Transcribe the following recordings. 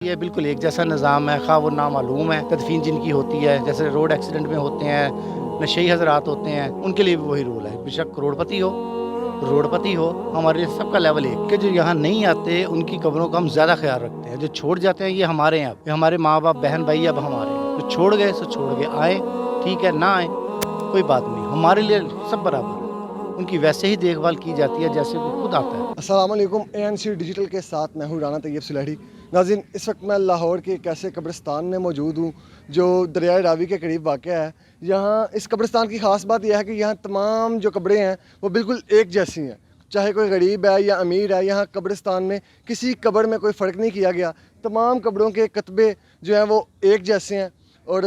یہ بالکل ایک جیسا نظام ہے، خواہ وہ نامعلوم ہے، تدفین جن کی ہوتی ہے، جیسے روڈ ایکسیڈنٹ میں ہوتے ہیں، نشئی حضرات ہوتے ہیں، ان کے لیے بھی وہی رول ہے، بے شک کروڑپتی ہو، ہمارے لیے سب کا لیول ایک کہ جو یہاں نہیں آتے ان کی قبروں کا ہم زیادہ خیال رکھتے ہیں، جو چھوڑ جاتے ہیں یہ ہمارے ہیں، اب یہ ہمارے ماں باپ بہن بھائی اب ہمارے ہیں، جو چھوڑ گئے سو چھوڑ گئے، آئیں ٹھیک ہے، نہ آئیں کوئی بات نہیں، ہمارے لیے سب برابر ہے، ان کی ویسے ہی دیکھ بھال کی جاتی ہے جیسے وہ خود آتا ہے۔ السلام علیکم، ANC ڈیجیٹل کے ساتھ میں ہوں رانا طیب سلیحی۔ ناظرین، اس وقت میں لاہور کے ایک ایسے قبرستان میں موجود ہوں جو دریائے راوی کے قریب واقع ہے۔ یہاں اس قبرستان کی خاص بات یہ ہے کہ یہاں تمام جو قبریں ہیں وہ بالکل ایک جیسی ہیں، چاہے کوئی غریب ہے یا امیر ہے، یہاں قبرستان میں کسی قبر میں کوئی فرق نہیں کیا گیا، تمام قبروں کے کتبے جو ہیں وہ ایک جیسے ہیں۔ اور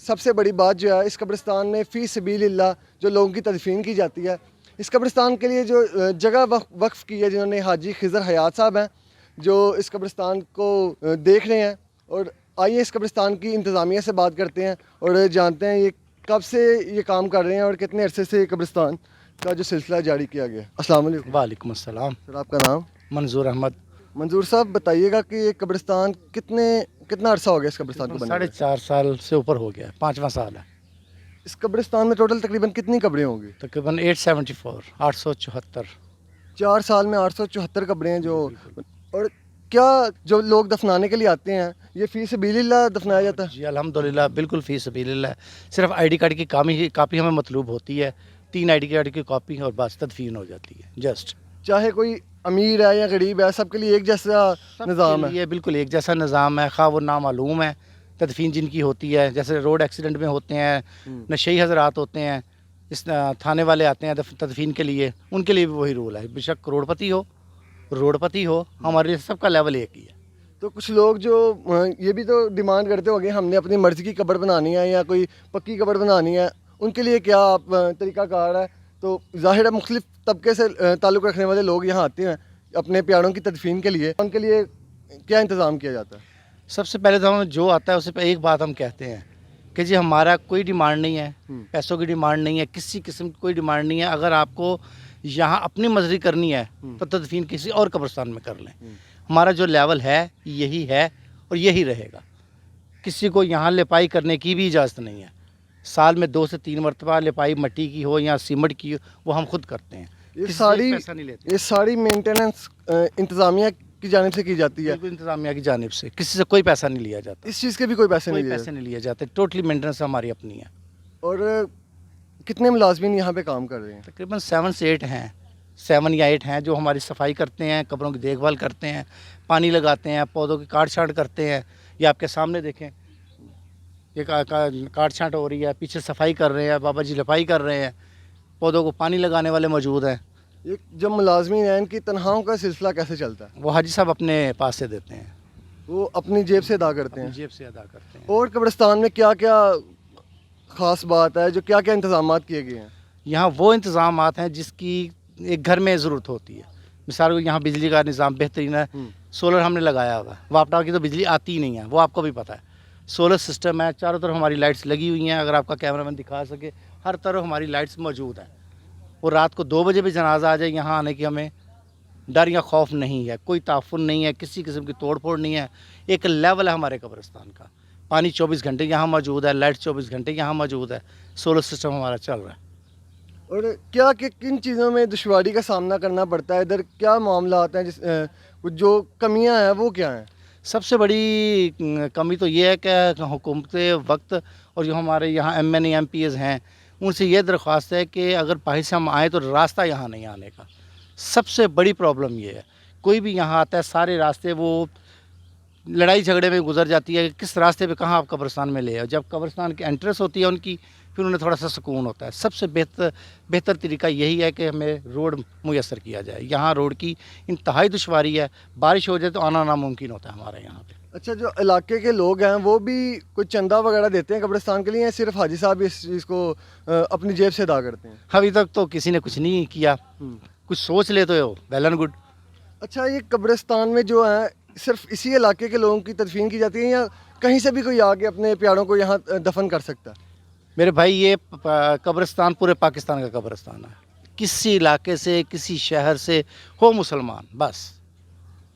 سب سے بڑی بات جو ہے، اس قبرستان میں فی سبیل اللہ جو لوگوں کی تدفین کی جاتی ہے، اس قبرستان کے لیے جو جگہ وقف کی ہے جنہوں نے حاجی خضر حیات صاحب ہیں جو اس قبرستان کو دیکھ رہے ہیں، اور آئیے اس قبرستان کی انتظامیہ سے بات کرتے ہیں اور جانتے ہیں یہ کب سے یہ کام کر رہے ہیں اور کتنے عرصے سے یہ قبرستان کا جو سلسلہ جاری کیا گیا۔ السلام علیکم۔ وعلیکم السلام۔ سر، آپ کا نام؟ منظور احمد۔ منظور صاحب، بتائیے گا کہ یہ قبرستان کتنا عرصہ ہو گیا اس قبرستان کو بنے ہوئے؟ 4.5 سال سے اوپر ہو گیا، 5واں سال ہے۔ اس قبرستان میں ٹوٹل تقریباً کتنی قبریں ہوں گی؟ تقریباً 874۔ 4 سال میں 874 قبریں ہیں جو۔ اور کیا جو لوگ دفنانے کے لیے آتے ہیں یہ فی سبیل اللہ دفنایا جاتا ہے؟ جی الحمدللہ، بالکل فی سبیل اللہ، صرف آئی ڈی کارڈ کی کاپی ہمیں مطلوب ہوتی ہے، 3 آئی ڈی کارڈ کی کاپی اور بس تدفین ہو جاتی ہے جسٹ۔ چاہے کوئی امیر ہے یا غریب ہے، سب کے لیے ایک جیسا نظام ہے؟ یہ بالکل ایک جیسا نظام ہے، خواہ وہ نامعلوم ہے، تدفین جن کی ہوتی ہے، جیسے روڈ ایکسیڈنٹ میں ہوتے ہیں، نشئی حضرات ہوتے ہیں، اس تھانے والے آتے ہیں تدفین کے لیے، ان کے لیے بھی وہی رول ہے، بے شک کروڑپتی ہو، ہمارے لیے سب کا لیول ایک ہی ہے۔ تو کچھ لوگ جو یہ بھی تو ڈیمانڈ کرتے ہو گے ہم نے اپنی مرضی کی قبر بنانی ہے یا کوئی پکی قبر بنانی ہے، ان کے لیے کیا طریقہ کار ہے؟ تو ظاہر ہے مختلف طبقے سے تعلق رکھنے والے لوگ یہاں آتے ہیں اپنے پیاروں کی تدفین کے لیے، ان کے لیے کیا انتظام کیا جاتا ہے؟ سب سے پہلے تو ہم جو آتا ہے اسے پہ ایک بات ہم کہتے ہیں کہ جی ہمارا کوئی ڈیمانڈ نہیں ہے، پیسوں کی ڈیمانڈ نہیں ہے، کسی قسم کی کوئی ڈیمانڈ نہیں ہے، اگر آپ کو یہاں اپنی مرضی کرنی ہے تو تدفین کسی اور قبرستان میں کر لیں، ہمارا جو لیول ہے یہی ہے اور یہی رہے گا، کسی کو یہاں لپائی کرنے کی بھی اجازت نہیں ہے، سال میں 2 سے 3 مرتبہ لپائی مٹی کی ہو یا سیمنٹ کی ہو وہ ہم خود کرتے ہیں، پیسہ نہیں لیتے۔ یہ ساری مینٹیننس انتظامیہ کی جانب سے کی جاتی ہے؟ بالکل انتظامیہ کی جانب سے، کسی سے کوئی پیسہ نہیں لیا جاتا، اس چیز کے بھی کوئی پیسے نہیں لیے جاتے، ٹوٹلی مینٹیننس ہماری اپنی ہے۔ اور کتنے ملازمین یہاں پہ کام کر رہے ہیں؟ تقریباً 7 سے 8 ہیں، 7 یا 8 ہیں جو ہماری صفائی کرتے ہیں، قبروں کی دیکھ بھال کرتے ہیں، پانی لگاتے ہیں، پودوں کی کاٹ چھانٹ کرتے ہیں، یہ آپ کے سامنے دیکھیں یہ کاٹ چھانٹ ہو رہی ہے، پیچھے صفائی کر رہے ہیں، بابا جی لپائی کر رہے ہیں، پودوں کو پانی لگانے والے موجود ہیں۔ یہ جو ملازمین ہیں ان کی تنخواہوں کا سلسلہ کیسے چلتا ہے؟ وہ حاجی صاحب اپنے پاس سے دیتے ہیں، وہ اپنی جیب سے ادا کرتے ہیں؟ اپنی جیب سے ادا کرتے ہیں۔ اور قبرستان میں کیا کیا خاص بات ہے، جو کیا کیا انتظامات کیے گئے ہیں؟ یہاں وہ انتظامات ہیں جس کی ایک گھر میں ضرورت ہوتی ہے، مثال کو یہاں بجلی کا نظام بہترین ہے، سولر ہم نے لگایا ہوا ہے، واپٹا کی تو بجلی آتی ہی نہیں ہے، وہ آپ کو بھی پتہ ہے، سولر سسٹم ہے، چاروں طرف ہماری لائٹس لگی ہوئی ہیں، اگر آپ کا کیمرہ مین دکھا سکے ہر طرف ہماری لائٹس موجود ہیں، اور رات کو 2 بجے بھی جنازہ آ جائے یہاں آنے کی ہمیں ڈر یا خوف نہیں ہے، کوئی تعفن نہیں ہے، کسی قسم کی توڑ پھوڑ نہیں ہے، ایک لیول ہے ہمارے قبرستان کا، پانی 24 گھنٹے یہاں موجود ہے، لائٹ 24 گھنٹے یہاں موجود ہے، سولر سسٹم ہمارا چل رہا ہے۔ اور کیا کہ کن چیزوں میں دشواری کا سامنا کرنا پڑتا ہے ادھر، کیا معاملات ہیں جو کمیاں ہیں وہ کیا ہیں؟ سب سے بڑی کمی تو یہ ہے کہ حکومت وقت اور جو ہمارے یہاں MNA MPs ہیں ان سے یہ درخواست ہے کہ اگر باہر سے ہم آئیں تو راستہ یہاں نہیں آنے کا، سب سے بڑی پرابلم یہ ہے، کوئی بھی یہاں آتا ہے سارے راستے وہ لڑائی جھگڑے میں گزر جاتی ہے کہ کس راستے پہ کہاں آپ قبرستان میں لے آؤ، جب قبرستان کی انٹرس ہوتی ہے ان کی پھر انہیں تھوڑا سا سکون ہوتا ہے، سب سے بہتر طریقہ یہی ہے کہ ہمیں روڈ میسر کیا جائے، یہاں روڈ کی انتہائی دشواری ہے، بارش ہو جائے تو آنا ناممکن ہوتا ہے ہمارے یہاں پہ۔ اچھا، جو علاقے کے لوگ ہیں وہ بھی کوئی چندہ وغیرہ دیتے ہیں قبرستان کے لیے یا صرف حاجی صاحب اس چیز کو اپنی جیب سے ادا کرتے ہیں؟ ابھی تک تو کسی نے کچھ نہیں کیا، کچھ سوچ لے تو ویل اینڈ گڈ۔ اچھا، یہ قبرستان میں جو ہے صرف اسی علاقے کے لوگوں کی تدفین کی جاتی ہے یا کہیں سے بھی کوئی آ کے اپنے پیاروں کو یہاں دفن کر سکتا ہے؟ میرے بھائی یہ قبرستان پورے پاکستان کا قبرستان ہے، کسی علاقے سے کسی شہر سے ہو مسلمان بس